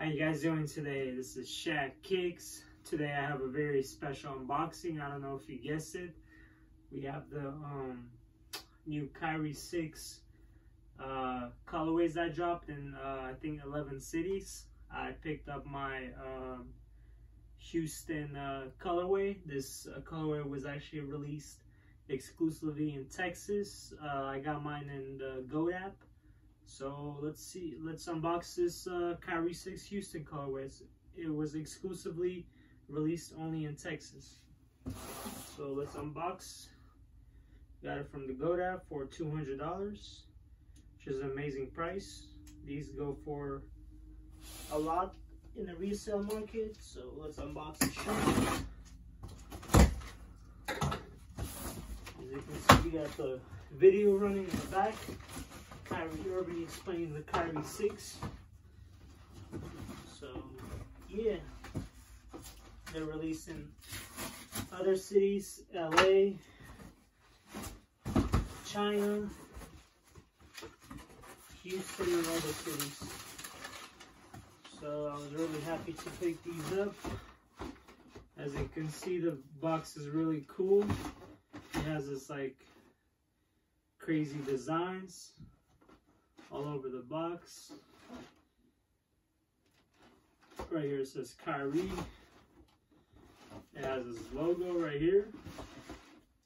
How you guys doing today? This is Shaq Kicks. Today I have a very special unboxing. I don't know if you guessed it. We have the new Kyrie 6 colorways that dropped in I think 11 cities. I picked up my Houston colorway. This colorway was actually released exclusively in Texas. I got mine in the Goat app. So let's unbox this Kyrie 6 Houston colorways. It was exclusively released only in Texas. So let's unbox. Got it from the Goat app for $200, which is an amazing price. These go for a lot in the resale market. So let's unbox the shoe. As you can see, we got the video running in the back. Kyrie Irving explaining the Kyrie 6. So yeah, they're released in other cities, LA, China, Houston, and other cities. So I was really happy to pick these up. As you can see, the box is really cool. It has this like crazy designs all over the box. Right here it says Kyrie. It has this logo right here.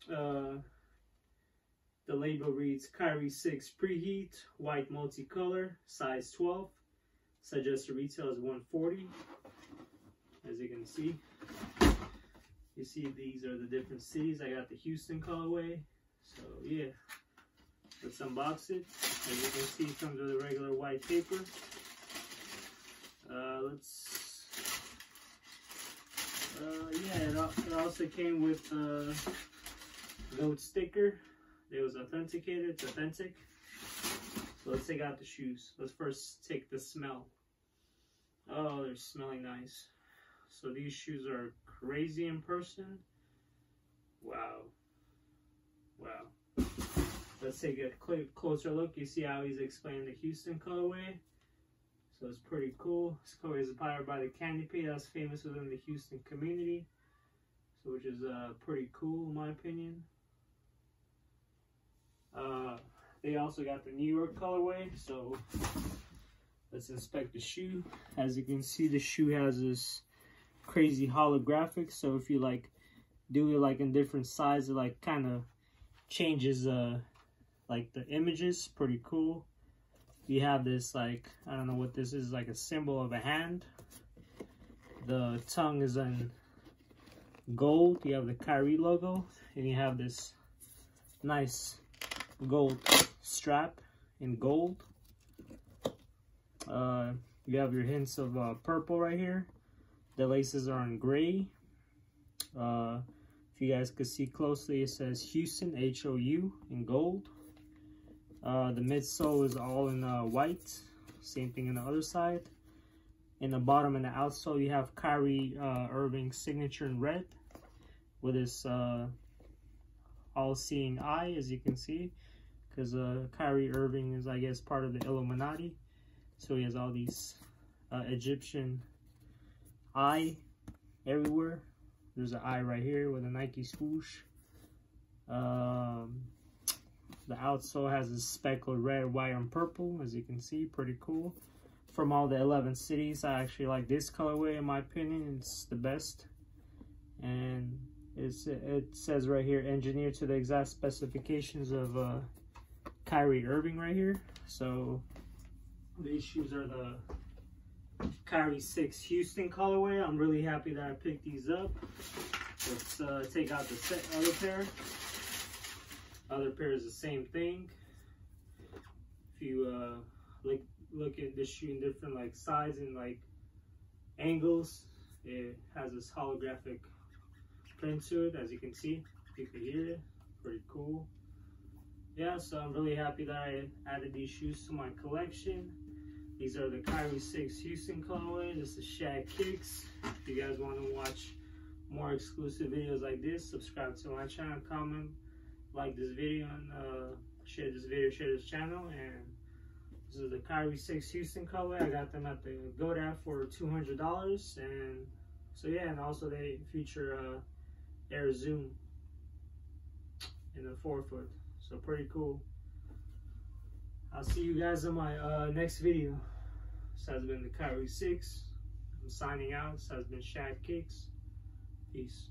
The label reads Kyrie 6 Preheat, white multicolor, size 12. Suggested retail is $140. As you can see, these are the different cities. I got the Houston colorway. So yeah, let's unbox it. As you can see, it comes with a regular white paper. It also came with a Goat sticker. It was authenticated. It's authentic. So let's take out the shoes. Let's first take the smell. Oh, they're smelling nice. So these shoes are crazy in person. Wow. Wow. Let's take a closer look. You see how he's explaining the Houston colorway. So it's pretty cool. This colorway is powered by the candy paint that's famous within the Houston community. So which is pretty cool in my opinion. They also got the New York colorway. So let's inspect the shoe. As you can see, the shoe has this crazy holographic. So if you like do it like in different sizes, it like kind of changes like the images. Pretty cool. You have this like, I don't know what this is, like a symbol of a hand. The tongue is in gold. You have the Kyrie logo, and you have this nice gold strap in gold. You have your hints of purple right here. The laces are in gray. If you guys could see closely, it says Houston, H-O-U, in gold. The midsole is all in white. Same thing on the other side. In the bottom and the outsole, you have Kyrie Irving signature in red with this all-seeing eye, as you can see, because Kyrie Irving is, I guess, part of the Illuminati. So he has all these Egyptian eye everywhere. There's an eye right here with a Nike swoosh. The outsole has this speckled red, white, and purple, as you can see. Pretty cool. From all the 11 cities, I actually like this colorway. In my opinion, it's the best. And it says right here, engineered to the exact specifications of Kyrie Irving right here. So these shoes are the Kyrie 6 Houston colorway. I'm really happy that I picked these up. Let's take out the other pair. Other pair is the same thing. If you look at this shoe in different like size and like angles, it has this holographic print to it. As you can see, you can hear it. Pretty cool. Yeah, so I'm really happy that I added these shoes to my collection. These are the Kyrie 6 Houston colorway. This is Shaq Kicks. If you guys want to watch more exclusive videos like this, subscribe to my channel, comment, like this video, and share this video, share this channel, and This is the Kyrie 6 Houston colorway. I got them at the GoDaddy for $200. And so yeah, and also they feature air zoom in the forefoot. So pretty cool. I'll see you guys in my next video. This has been the Kyrie 6. I'm signing out. This has been Shad Kicks. Peace.